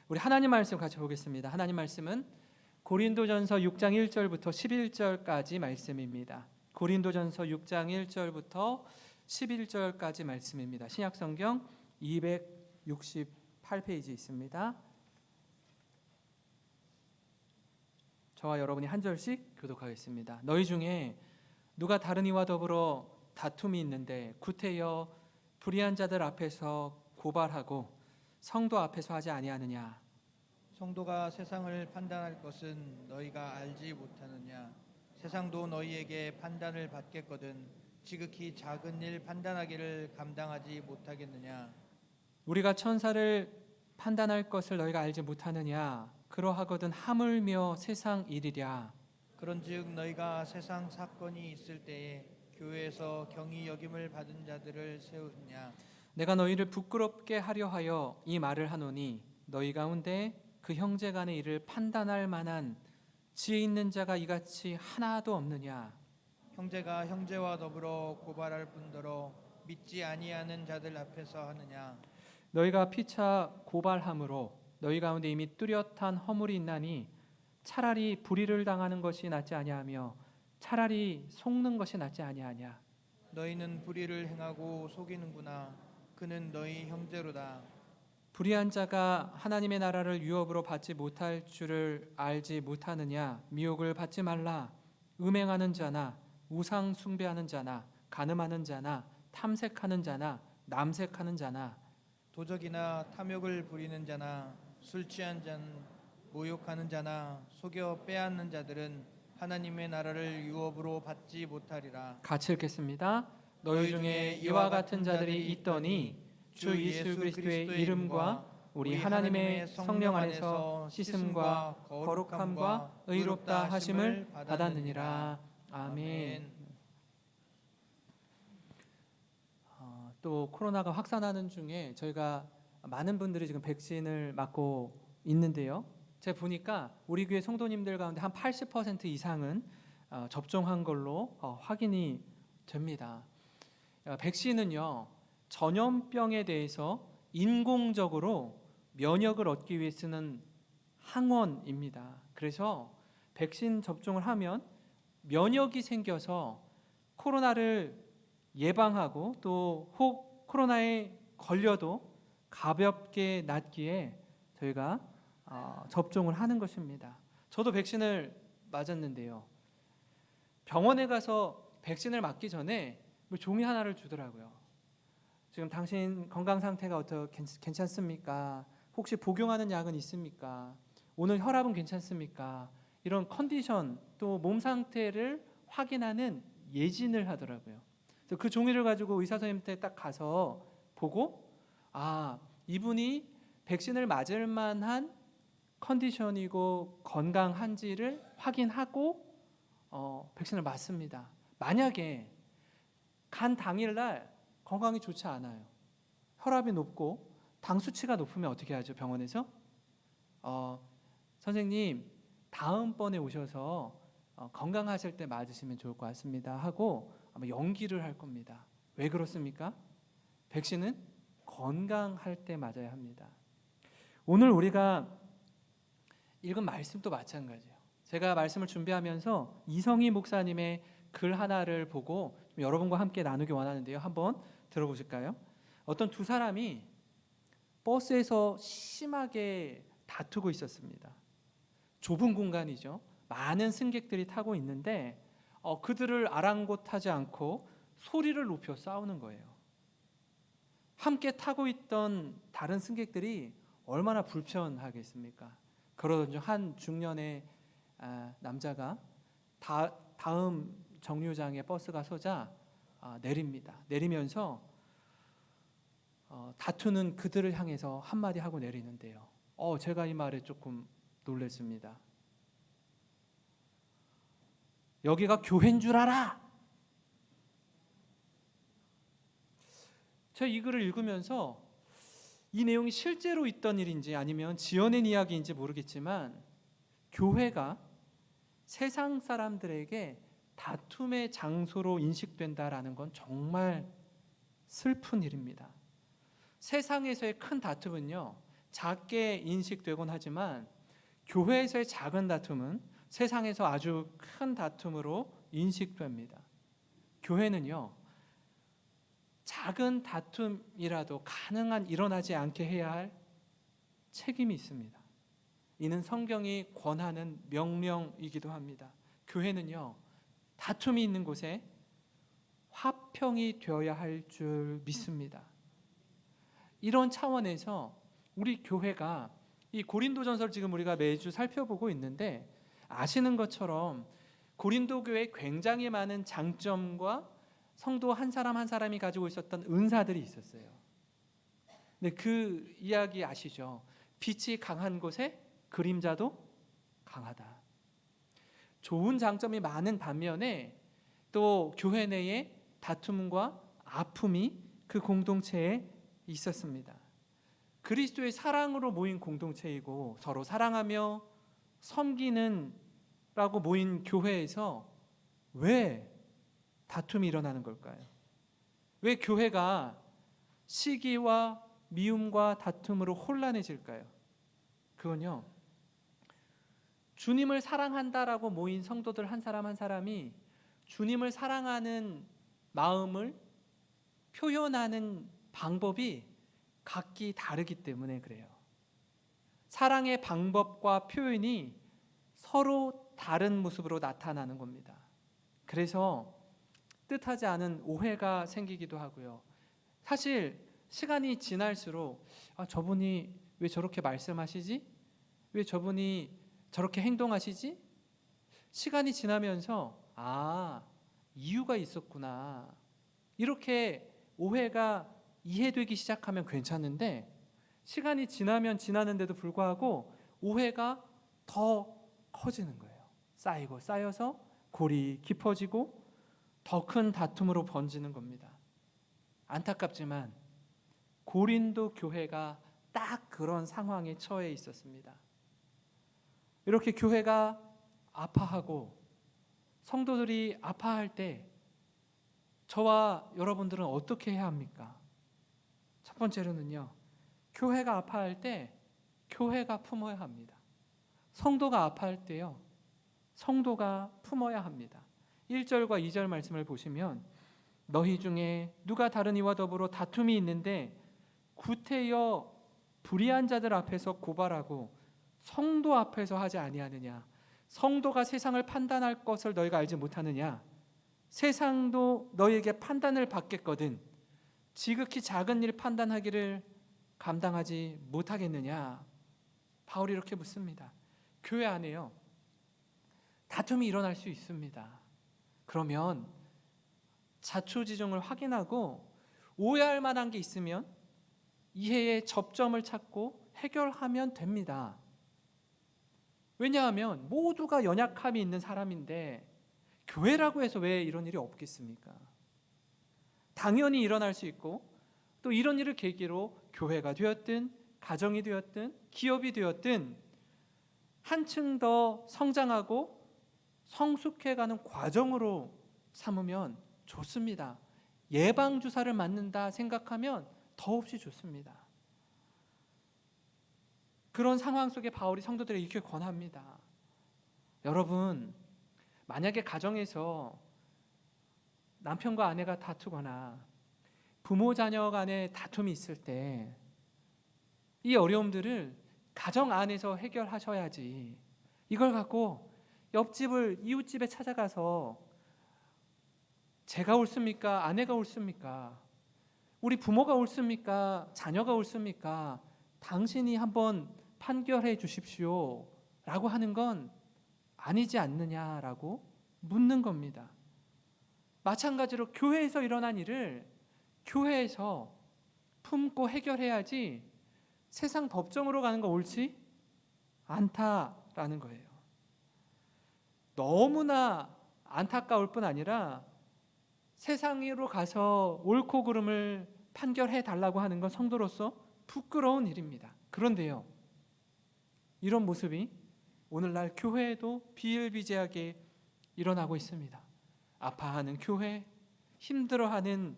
우리 하나님 말씀 같이 보겠습니다. 하나님 말씀은 고린도전서 6장 1절부터 11절까지 말씀입니다. 고린도전서 6장 1절부터 11절까지 말씀입니다. 신약성경 268페이지 있습니다. 저와 여러분이 한 절씩 교독하겠습니다. 너희 중에 누가 다른 이와 더불어 다툼이 있는데 구태여 불의한 자들 앞에서 고발하고 성도 앞에서 하지 아니하느냐? 성도가 세상을 판단할 것은 너희가 알지 못하느냐? 세상도 너희에게 판단을 받겠거든 지극히 작은 일 판단하기를 감당하지 못하겠느냐? 우리가 천사를 판단할 것을 너희가 알지 못하느냐? 그러하거든 하물며 세상 일이랴. 그런즉 너희가 세상 사건이 있을 때에 교회에서 경히 여김을 받은 자들을 세우느냐? 내가 너희를 부끄럽게 하려 하여 이 말을 하노니 너희 가운데 그 형제 간의 일을 판단할 만한 지혜 있는 자가 이같이 하나도 없느냐? 형제가 형제와 더불어 고발할 뿐더러 믿지 아니하는 자들 앞에서 하느냐? 너희가 피차 고발함으로 너희 가운데 이미 뚜렷한 허물이 있나니 차라리 불의를 당하는 것이 낫지 아니하며 차라리 속는 것이 낫지 아니하냐? 너희는 불의를 행하고 속이는구나. 그는 너희 형제로다. 불의한 자가 하나님의 나라를 유업으로 받지 못할 줄을 알지 못하느냐? 미혹을 받지 말라. 음행하는 자나 우상 숭배하는 자나 간음하는 자나 탐색하는 자나 남색하는 자나 도적이나 탐욕을 부리는 자나 술 취한 자는 모욕하는 자나 속여 빼앗는 자들은 하나님의 나라를 유업으로 받지 못하리라. 같이 읽겠습니다. 너희 중에 이와 같은 자들이 있더니 주 예수 그리스도의 이름과 우리 하나님의 성령 안에서 씻음과 거룩함과 의롭다 하심을 받았느니라. 아멘. 또 코로나가 확산하는 중에 저희가 많은 분들이 지금 백신을 맞고 있는데요. 제가 보니까 우리 교회 성도님들 가운데 한 80% 이상은 접종한 걸로 확인이 됩니다. 백신은요, 전염병에 대해서 인공적으로 면역을 얻기 위해 쓰는 항원입니다. 그래서 백신 접종을 하면 면역이 생겨서 코로나를 예방하고 또 혹 코로나에 걸려도 가볍게 낫기에 저희가 접종을 하는 것입니다. 저도 백신을 맞았는데요. 병원에 가서 백신을 맞기 전에 종이 하나를 주더라고요. 지금 당신 건강 상태가 어떻게 괜찮습니까? 혹시 복용하는 약은 있습니까? 오늘 혈압은 괜찮습니까? 이런 컨디션 또 몸 상태를 확인하는 예진을 하더라고요. 그래서 그 종이를 가지고 의사 선생님한테 딱 가서 보고 이분이 백신을 맞을 만한 컨디션이고 건강한지를 확인하고 백신을 맞습니다. 만약에 간 당일날 건강이 좋지 않아요. 혈압이 높고 당 수치가 높으면 어떻게 하죠? 병원에서 선생님 다음번에 오셔서 건강하실 때 맞으시면 좋을 것 같습니다 하고 아마 연기를 할 겁니다. 왜 그렇습니까? 백신은 건강할 때 맞아야 합니다. 오늘 우리가 읽은 말씀도 마찬가지예요. 제가 말씀을 준비하면서 이성희 목사님의 글 하나를 보고 여러분과 함께 나누기 원하는데요. 한번 들어보실까요? 어떤 두 사람이 버스에서 심하게 다투고 있었습니다. 좁은 공간이죠. 많은 승객들이 타고 있는데 그들을 아랑곳하지 않고 소리를 높여 싸우는 거예요. 함께 타고 있던 다른 승객들이 얼마나 불편하겠습니까? 그러던 중 한 중년의 남자가 다음 정류장에 버스가 서자 내립니다. 내리면서 다투는 그들을 향해서 한마디 하고 내리는데요. 제가 이 말에 조금 놀랐습니다. 여기가 교회인 줄 알아! 제가 이 글을 읽으면서 이 내용이 실제로 있던 일인지 아니면 지어낸 이야기인지 모르겠지만 교회가 세상 사람들에게 다툼의 장소로 인식된다라는 건 정말 슬픈 일입니다. 세상에서의 큰 다툼은요, 작게 인식되곤 하지만 교회에서의 작은 다툼은 세상에서 아주 큰 다툼으로 인식됩니다. 교회는요, 작은 다툼이라도 가능한 일어나지 않게 해야 할 책임이 있습니다. 이는 성경이 권하는 명령이기도 합니다. 교회는요, 다툼이 있는 곳에 화평이 되어야 할 줄 믿습니다. 이런 차원에서 우리 교회가 이 고린도전서를 지금 우리가 매주 살펴보고 있는데, 아시는 것처럼 고린도 교회에 굉장히 많은 장점과 성도 한 사람 한 사람이 가지고 있었던 은사들이 있었어요. 근데 그 이야기 아시죠? 빛이 강한 곳에 그림자도 강하다. 좋은 장점이 많은 반면에 또 교회 내에 다툼과 아픔이 그 공동체에 있었습니다. 그리스도의 사랑으로 모인 공동체이고 서로 사랑하며 섬기는 라고 모인 교회에서 왜 다툼이 일어나는 걸까요? 왜 교회가 시기와 미움과 다툼으로 혼란해질까요? 그건요, 주님을 사랑한다라고 모인 성도들 한 사람 한 사람이 주님을 사랑하는 마음을 표현하는 방법이 각기 다르기 때문에 그래요. 사랑의 방법과 표현이 서로 다른 모습으로 나타나는 겁니다. 그래서 뜻하지 않은 오해가 생기기도 하고요. 사실 시간이 지날수록 저분이 왜 저렇게 말씀하시지? 왜 저분이 저렇게 행동하시지? 시간이 지나면서 이유가 있었구나, 이렇게 오해가 이해되기 시작하면 괜찮은데, 시간이 지나면 지나는데도 불구하고 오해가 더 커지는 거예요. 쌓이고 쌓여서 골이 깊어지고 더 큰 다툼으로 번지는 겁니다. 안타깝지만 고린도 교회가 딱 그런 상황에 처해 있었습니다. 이렇게 교회가 아파하고 성도들이 아파할 때 저와 여러분들은 어떻게 해야 합니까? 첫 번째로는요, 교회가 아파할 때 교회가 품어야 합니다. 성도가 아파할 때요, 성도가 품어야 합니다. 1절과 2절 말씀을 보시면, 너희 중에 누가 다른 이와 더불어 다툼이 있는데 구태여 불의한 자들 앞에서 고발하고 성도 앞에서 하지 아니하느냐? 성도가 세상을 판단할 것을 너희가 알지 못하느냐? 세상도 너희에게 판단을 받겠거든 지극히 작은 일 판단하기를 감당하지 못하겠느냐? 바울이 이렇게 묻습니다. 교회 안에요, 다툼이 일어날 수 있습니다. 그러면 자초지종을 확인하고 오해할 만한 게 있으면 이해의 접점을 찾고 해결하면 됩니다. 왜냐하면 모두가 연약함이 있는 사람인데 교회라고 해서 왜 이런 일이 없겠습니까? 당연히 일어날 수 있고, 또 이런 일을 계기로 교회가 되었든 가정이 되었든 기업이 되었든 한층 더 성장하고 성숙해가는 과정으로 삼으면 좋습니다. 예방주사를 맞는다 생각하면 더없이 좋습니다. 그런 상황 속에 바울이 성도들에게 이렇게 권합니다. 여러분, 만약에 가정에서 남편과 아내가 다투거나 부모 자녀 간에 다툼이 있을 때 이 어려움들을 가정 안에서 해결하셔야지, 이걸 갖고 옆집을 이웃집에 찾아가서 제가 옳습니까? 아내가 옳습니까? 우리 부모가 옳습니까? 자녀가 옳습니까? 당신이 한번 판결해 주십시오 라고 하는 건 아니지 않느냐라고 묻는 겁니다. 마찬가지로 교회에서 일어난 일을 교회에서 품고 해결해야지 세상 법정으로 가는 거 옳지 않다라는 거예요. 너무나 안타까울 뿐 아니라 세상으로 가서 옳고 그름을 판결해 달라고 하는 건 성도로서 부끄러운 일입니다. 그런데요, 이런 모습이 오늘날 교회에도 비일비재하게 일어나고 있습니다. 아파하는 교회, 힘들어하는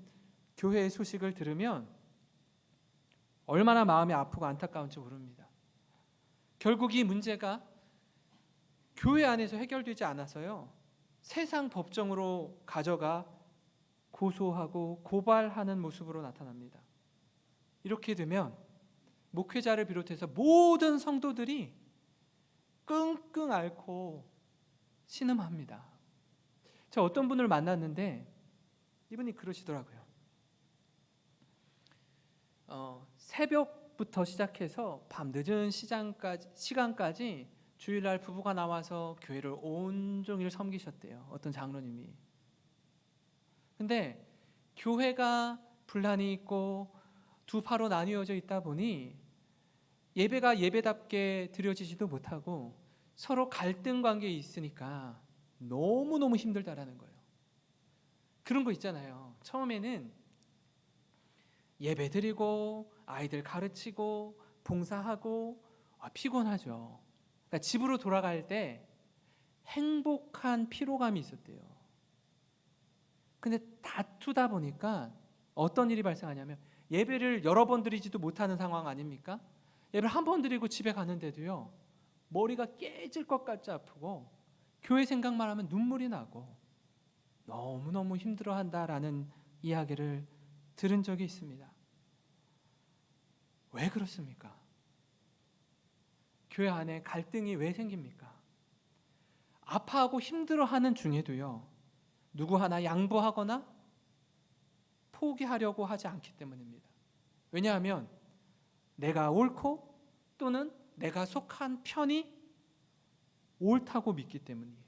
교회의 소식을 들으면 얼마나 마음이 아프고 안타까운지 모릅니다. 결국 이 문제가 교회 안에서 해결되지 않아서요, 세상 법정으로 가져가 고소하고 고발하는 모습으로 나타납니다. 이렇게 되면 목회자를 비롯해서 모든 성도들이 끙끙 앓고 신음합니다. 제가 어떤 분을 만났는데 이분이 그러시더라고요. 새벽부터 시작해서 밤 늦은 시간까지 주일날 부부가 나와서 교회를 온종일 섬기셨대요. 어떤 장로님이. 근데 교회가 분란이 있고 두 파로 나뉘어져 있다 보니 예배가 예배답게 드려지지도 못하고 서로 갈등 관계에 있으니까 너무너무 힘들다라는 거예요. 그런 거 있잖아요. 처음에는 예배 드리고 아이들 가르치고 봉사하고 피곤하죠. 그러니까 집으로 돌아갈 때 행복한 피로감이 있었대요. 근데 다투다 보니까 어떤 일이 발생하냐면 예배를 여러 번 드리지도 못하는 상황 아닙니까? 예배를 한 번 드리고 집에 가는데도요, 머리가 깨질 것 같이 아프고 교회 생각만 하면 눈물이 나고 너무너무 힘들어한다라는 이야기를 들은 적이 있습니다. 왜 그렇습니까? 교회 안에 갈등이 왜 생깁니까? 아파하고 힘들어하는 중에도요, 누구 하나 양보하거나 포기하려고 하지 않기 때문입니다. 왜냐하면 내가 옳고 또는 내가 속한 편이 옳다고 믿기 때문이에요.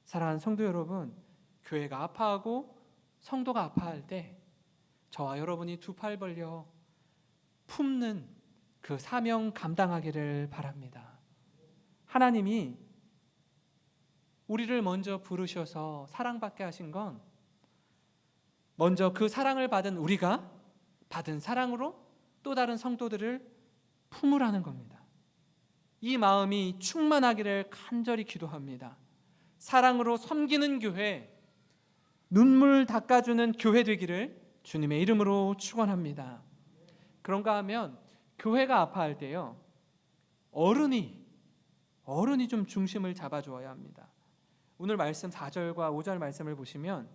사랑하는 성도 여러분, 교회가 아파하고 성도가 아파할 때 저와 여러분이 두 팔 벌려 품는 그 사명 감당하기를 바랍니다. 하나님이 우리를 먼저 부르셔서 사랑받게 하신 건 먼저 그 사랑을 받은 우리가 받은 사랑으로 또 다른 성도들을 품으라는 겁니다. 이 마음이 충만하기를 간절히 기도합니다. 사랑으로 섬기는 교회, 눈물 닦아주는 교회 되기를 주님의 이름으로 축원합니다. 그런가 하면 교회가 아파할 때요, 어른이 좀 중심을 잡아주어야 합니다. 오늘 말씀 4절과 5절 말씀을 보시면,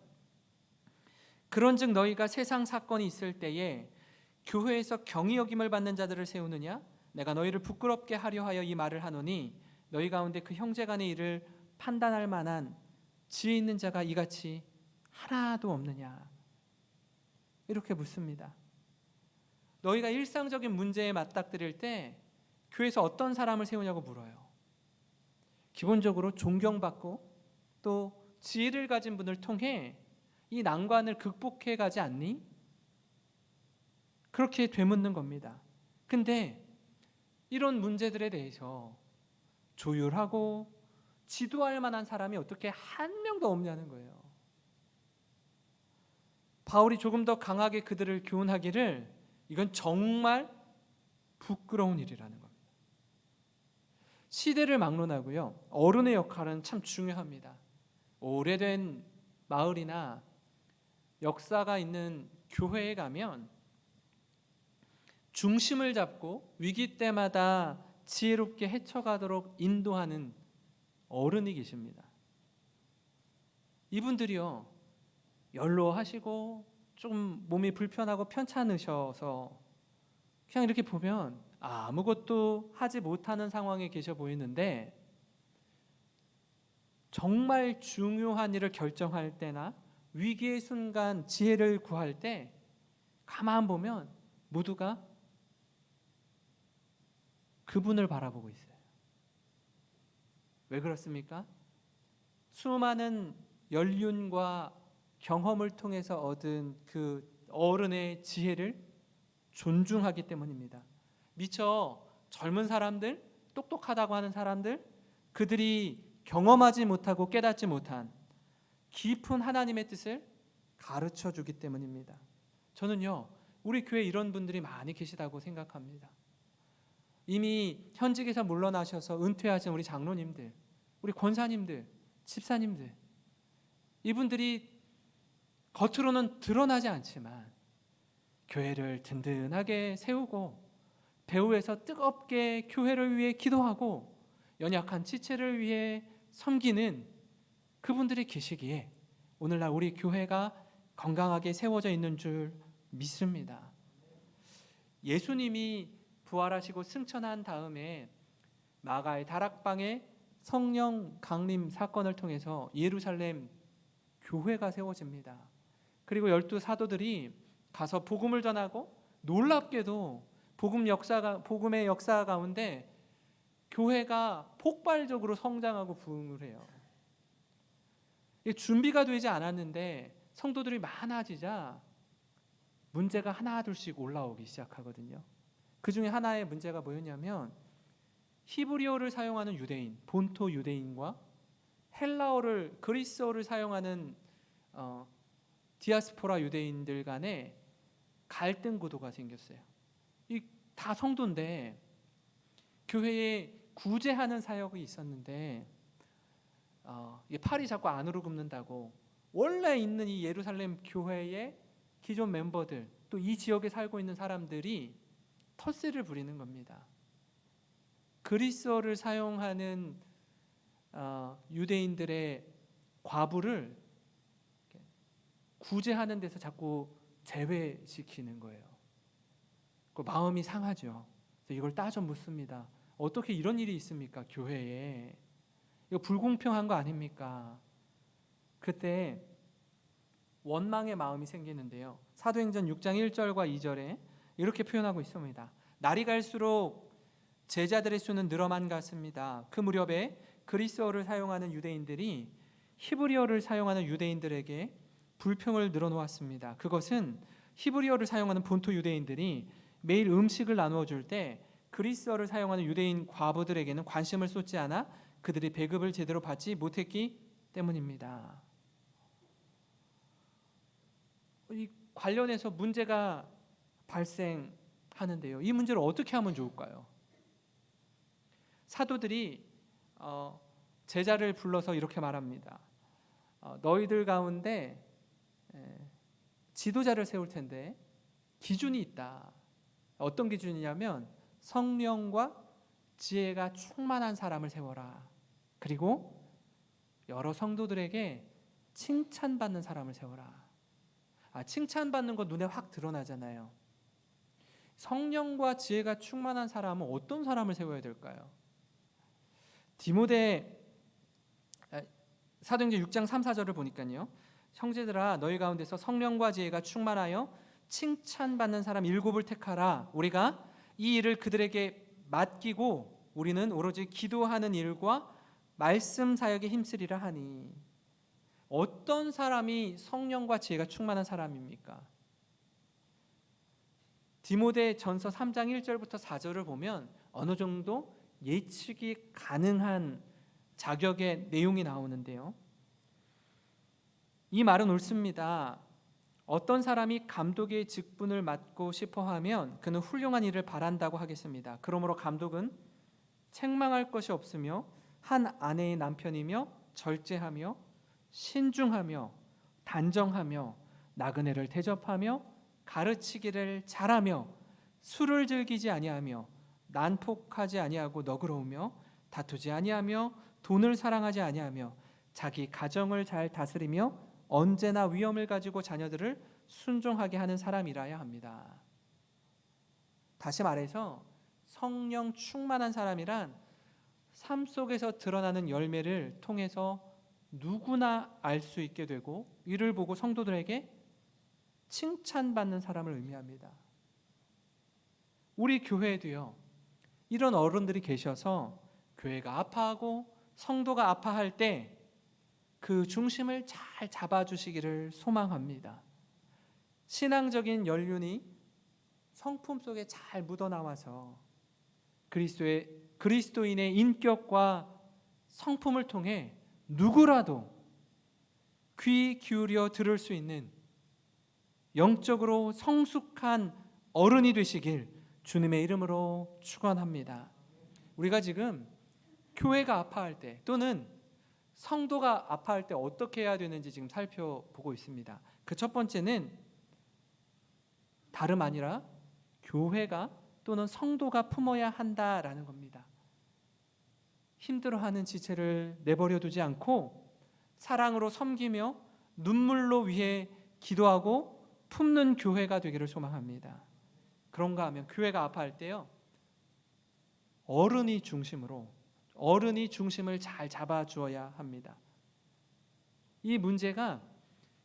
그런즉 너희가 세상 사건이 있을 때에 교회에서 경히 여김을 받는 자들을 세우느냐? 내가 너희를 부끄럽게 하려 하여 이 말을 하노니 너희 가운데 그 형제 간의 일을 판단할 만한 지혜 있는 자가 이같이 하나도 없느냐? 이렇게 묻습니다. 너희가 일상적인 문제에 맞닥뜨릴 때 교회에서 어떤 사람을 세우냐고 물어요. 기본적으로 존경받고 또 지혜를 가진 분을 통해 이 난관을 극복해 가지 않니? 그렇게 되묻는 겁니다. 근데 이런 문제들에 대해서 조율하고 지도할 만한 사람이 어떻게 한 명도 없냐는 거예요. 바울이 조금 더 강하게 그들을 교훈하기를 이건 정말 부끄러운 일이라는 겁니다. 시대를 막론하고요, 어른의 역할은 참 중요합니다. 오래된 마을이나 역사가 있는 교회에 가면 중심을 잡고 위기 때마다 지혜롭게 헤쳐가도록 인도하는 어른이 계십니다. 이분들이요, 연로하시고 좀 몸이 불편하고 편찮으셔서 그냥 이렇게 보면 아무것도 하지 못하는 상황에 계셔 보이는데, 정말 중요한 일을 결정할 때나 위기의 순간 지혜를 구할 때 가만 보면 모두가 그분을 바라보고 있어요. 왜 그렇습니까? 수많은 연륜과 경험을 통해서 얻은 그 어른의 지혜를 존중하기 때문입니다. 미처 젊은 사람들, 똑똑하다고 하는 사람들, 그들이 경험하지 못하고 깨닫지 못한 깊은 하나님의 뜻을 가르쳐 주기 때문입니다. 저는요, 우리 교회에 이런 분들이 많이 계시다고 생각합니다. 이미 현직에서 물러나셔서 은퇴하신 우리 장로님들, 우리 권사님들, 집사님들, 이분들이 겉으로는 드러나지 않지만 교회를 든든하게 세우고 배후에서 뜨겁게 교회를 위해 기도하고 연약한 지체를 위해 섬기는 그분들이 계시기에 오늘날 우리 교회가 건강하게 세워져 있는 줄 믿습니다. 예수님이 부활하시고 승천한 다음에 마가의 다락방에 성령 강림 사건을 통해서 예루살렘 교회가 세워집니다. 그리고 12 사도들이 가서 복음을 전하고 놀랍게도 복음의 역사 가운데 교회가 폭발적으로 성장하고 부흥을 해요. 준비가 되지 않았는데 성도들이 많아지자 문제가 하나둘씩 올라오기 시작하거든요. 그 중에 하나의 문제가 뭐였냐면 히브리어를 사용하는 유대인, 본토 유대인과 헬라어를 그리스어를 사용하는 디아스포라 유대인들 간에 갈등 구도가 생겼어요. 이 다 성도인데 교회에 구제하는 사역이 있었는데 팔이 자꾸 안으로 굽는다고 원래 있는 이 예루살렘 교회의 기존 멤버들 또 이 지역에 살고 있는 사람들이 텃세를 부리는 겁니다. 그리스어를 사용하는 유대인들의 과부를 구제하는 데서 자꾸 제외시키는 거예요. 그 마음이 상하죠. 그래서 이걸 따져 묻습니다. 어떻게 이런 일이 있습니까? 교회에. 이거 불공평한 거 아닙니까? 그때 원망의 마음이 생기는데요. 사도행전 6장 1절과 2절에 이렇게 표현하고 있습니다. 날이 갈수록 제자들의 수는 늘어만 갔습니다. 그 무렵에 그리스어를 사용하는 유대인들이 히브리어를 사용하는 유대인들에게 불평을 늘어놓았습니다. 그것은 히브리어를 사용하는 본토 유대인들이 매일 음식을 나누어 줄 때 그리스어를 사용하는 유대인 과부들에게는 관심을 쏟지 않아 그들이 배급을 제대로 받지 못했기 때문입니다. 이 관련해서 문제가 발생하는데요. 이 문제를 어떻게 하면 좋을까요? 사도들이 제자를 불러서 이렇게 말합니다. 너희들 가운데 지도자를 세울 텐데 기준이 있다. 어떤 기준이냐면 성령과 지혜가 충만한 사람을 세워라. 그리고 여러 성도들에게 칭찬받는 사람을 세워라. 칭찬받는 거 눈에 확 드러나잖아요. 성령과 지혜가 충만한 사람은 어떤 사람을 세워야 될까요? 디모데 사도행전 6장 3, 4절을 보니까요. 형제들아 너희 가운데서 성령과 지혜가 충만하여 칭찬받는 사람 7을 택하라. 우리가 이 일을 그들에게 맡기고 우리는 오로지 기도하는 일과 말씀 사역에 힘쓰리라 하니. 어떤 사람이 성령과 지혜가 충만한 사람입니까? 디모데 전서 3장 1절부터 4절을 보면 어느 정도 예측이 가능한 자격의 내용이 나오는데요. 이 말은 옳습니다. 어떤 사람이 감독의 직분을 맡고 싶어하면 그는 훌륭한 일을 바란다고 하겠습니다. 그러므로 감독은 책망할 것이 없으며 한 아내의 남편이며 절제하며 신중하며 단정하며 나그네를 대접하며 가르치기를 잘하며 술을 즐기지 아니하며 난폭하지 아니하고 너그러우며 다투지 아니하며 돈을 사랑하지 아니하며 자기 가정을 잘 다스리며 언제나 위엄을 가지고 자녀들을 순종하게 하는 사람이라야 합니다. 다시 말해서 성령 충만한 사람이란 삶 속에서 드러나는 열매를 통해서 누구나 알 수 있게 되고 이를 보고 성도들에게 칭찬받는 사람을 의미합니다. 우리 교회에도요. 이런 어른들이 계셔서 교회가 아파하고 성도가 아파할 때 그 중심을 잘 잡아주시기를 소망합니다. 신앙적인 연륜이 성품 속에 잘 묻어나와서 그리스도인의 인격과 성품을 통해 누구라도 귀 기울여 들을 수 있는 영적으로 성숙한 어른이 되시길 주님의 이름으로 축원합니다. 우리가 지금 교회가 아파할 때 또는 성도가 아파할 때 어떻게 해야 되는지 지금 살펴보고 있습니다. 그 첫 번째는 다름 아니라 교회가 또는 성도가 품어야 한다라는 겁니다. 힘들어하는 지체를 내버려 두지 않고 사랑으로 섬기며 눈물로 위해 기도하고 품는 교회가 되기를 소망합니다. 그런가 하면 교회가 아파할 때요, 어른이 중심으로, 어른이 중심을 잘 잡아주어야 합니다. 이 문제가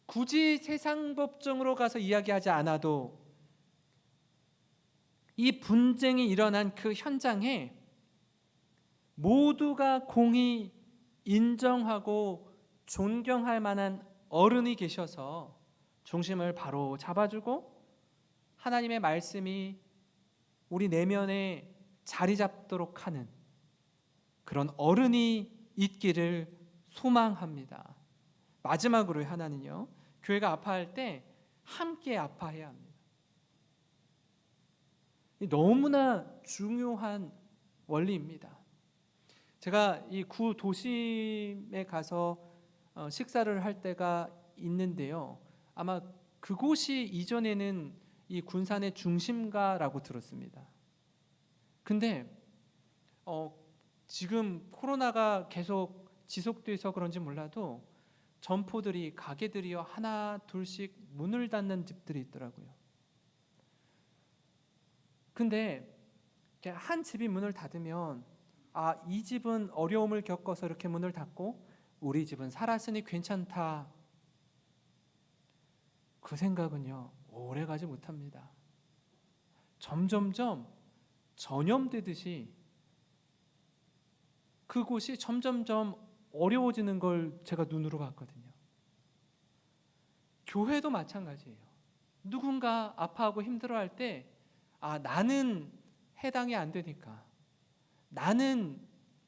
굳이 세상 법정으로 가서 이야기하지 않아도 이 분쟁이 일어난 그 현장에 모두가 공히 인정하고 존경할 만한 어른이 계셔서 중심을 바로 잡아주고 하나님의 말씀이 우리 내면에 자리 잡도록 하는 그런 어른이 있기를 소망합니다. 마지막으로 하나는요, 교회가 아파할 때 함께 아파해야 합니다. 너무나 중요한 원리입니다. 제가 이 구 도심에 가서 식사를 할 때가 있는데요, 아마 그곳이 이전에는 이 군산의 중심가라고 들었습니다. 근데 지금 코로나가 계속 지속돼서 그런지 몰라도 점포들이, 가게들이요, 하나 둘씩 문을 닫는 집들이 있더라고요. 근데 한 집이 문을 닫으면 이 집은 어려움을 겪어서 이렇게 문을 닫고 우리 집은 살았으니 괜찮다, 그 생각은요 오래 가지 못합니다. 점점점 전염되듯이 그곳이 점점점 어려워지는 걸 제가 눈으로 봤거든요. 교회도 마찬가지예요. 누군가 아파하고 힘들어할 때 나는 해당이 안 되니까, 나는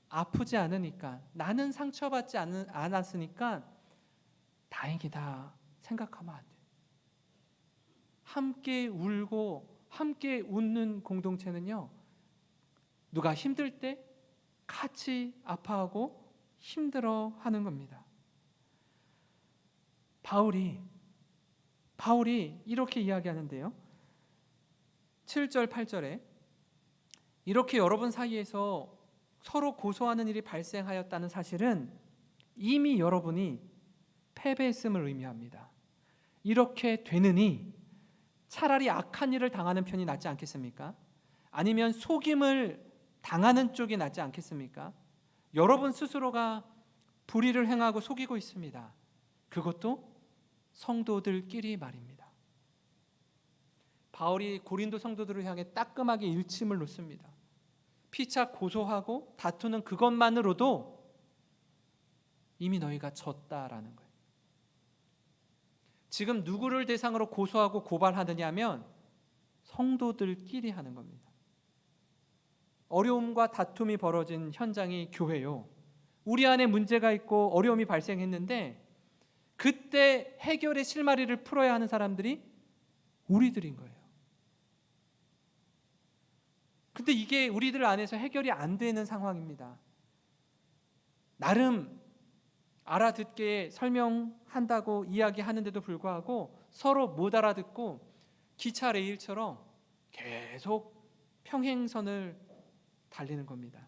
아프지 않으니까, 나는 상처받지 않았으니까 다행이다 생각하면 안 돼요. 함께 울고 함께 웃는 공동체는요, 누가 힘들 때 같이 아파하고 힘들어하는 겁니다. 바울이 이렇게 이야기하는데요, 7절 8절에 이렇게 여러분 사이에서 서로 고소하는 일이 발생하였다는 사실은 이미 여러분이 패배했음을 의미합니다. 이렇게 되느니 차라리 악한 일을 당하는 편이 낫지 않겠습니까? 아니면 속임을 당하는 쪽이 낫지 않겠습니까? 여러분 스스로가 불의를 행하고 속이고 있습니다. 그것도 성도들끼리 말입니다. 바울이 고린도 성도들을 향해 따끔하게 일침을 놓습니다. 피차 고소하고 다투는 그것만으로도 이미 너희가 졌다라는 거예요. 지금 누구를 대상으로 고소하고 고발하느냐 하면 성도들끼리 하는 겁니다. 어려움과 다툼이 벌어진 현장이 교회요, 우리 안에 문제가 있고 어려움이 발생했는데 그때 해결의 실마리를 풀어야 하는 사람들이 우리들인 거예요. 근데 이게 우리들 안에서 해결이 안 되는 상황입니다. 나름 알아듣게 설명한다고 이야기하는데도 불구하고 서로 못 알아듣고 기차 레일처럼 계속 평행선을 달리는 겁니다.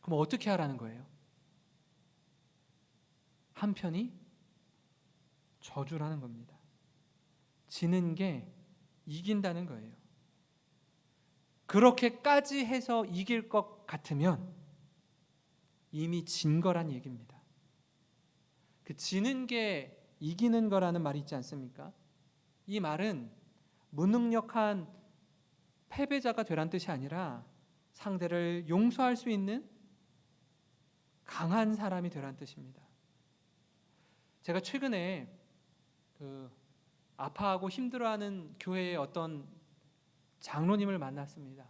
그럼 어떻게 하라는 거예요? 한편이 저주라는 겁니다. 지는 게 이긴다는 거예요. 그렇게까지 해서 이길 것 같으면 이미 진 거란 얘기입니다. 그 지는 게 이기는 거라는 말이 있지 않습니까? 이 말은 무능력한 패배자가 되란 뜻이 아니라 상대를 용서할 수 있는 강한 사람이 되란 뜻입니다. 제가 최근에 아파하고 힘들어하는 교회의 어떤 장로님을 만났습니다.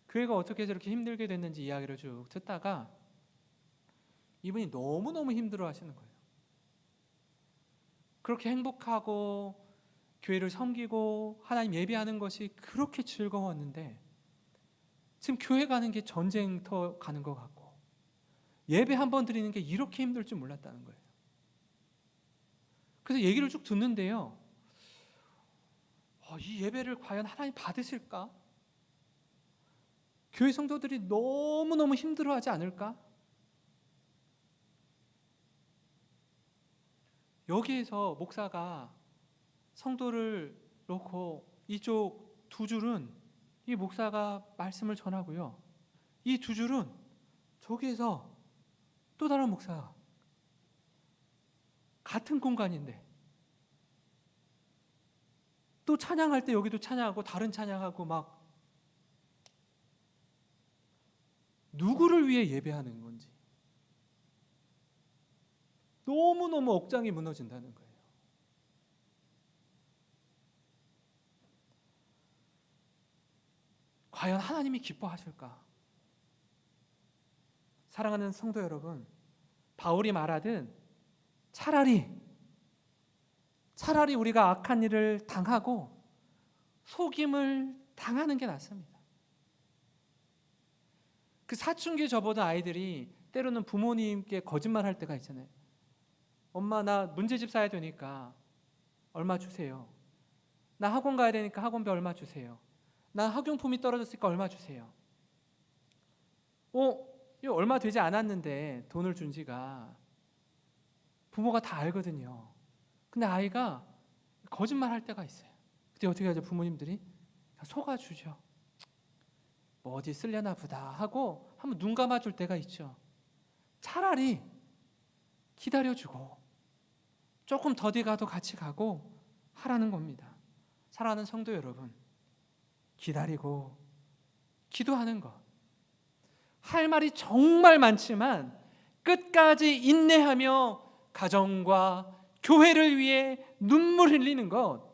교회가 어떻게 저렇게 힘들게 됐는지 이야기를 쭉 듣다가 이분이 너무너무 힘들어 하시는 거예요. 그렇게 행복하고 교회를 섬기고 하나님 예배하는 것이 그렇게 즐거웠는데 지금 교회 가는 게 전쟁터 가는 것 같고 예배 한 번 드리는 게 이렇게 힘들 줄 몰랐다는 거예요. 그래서 얘기를 쭉 듣는데요, 이 예배를 과연 하나님 받으실까? 교회 성도들이 너무너무 힘들어하지 않을까? 여기에서 목사가 성도를 놓고 이쪽 두 줄은 이 목사가 말씀을 전하고요, 이 두 줄은 저기에서 또 다른 목사가 같은 공간인데 또 찬양할 때 여기도 찬양하고 다른 찬양하고 막 누구를 위해 예배하는 건지 너무너무 억장이 무너진다는 거예요. 과연 하나님이 기뻐하실까? 사랑하는 성도 여러분, 바울이 말하든 차라리 우리가 악한 일을 당하고 속임을 당하는 게 낫습니다. 그 사춘기 접어든 아이들이 때로는 부모님께 거짓말할 때가 있잖아요. 엄마, 나 문제집 사야 되니까 얼마 주세요. 나 학원 가야 되니까 학원비 얼마 주세요. 나 학용품이 떨어졌으니까 얼마 주세요. 이거 얼마 되지 않았는데 돈을 준 지가, 부모가 다 알거든요. 근데 아이가 거짓말할 때가 있어요. 그때 어떻게 하죠? 부모님들이 속아주죠. 뭐 어디 쓰려나 보다 하고 한번 눈 감아줄 때가 있죠. 차라리 기다려주고 조금 더디 가도 같이 가고 하라는 겁니다. 사랑하는 성도 여러분, 기다리고 기도하는 것, 할 말이 정말 많지만 끝까지 인내하며 가정과 교회를 위해 눈물 흘리는 것,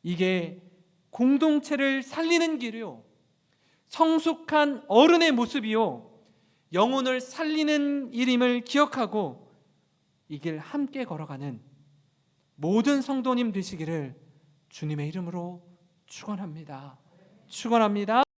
이게 공동체를 살리는 길이요, 성숙한 어른의 모습이요, 영혼을 살리는 일임을 기억하고 이 길 함께 걸어가는 모든 성도님 되시기를 주님의 이름으로 축원합니다. 축원합니다.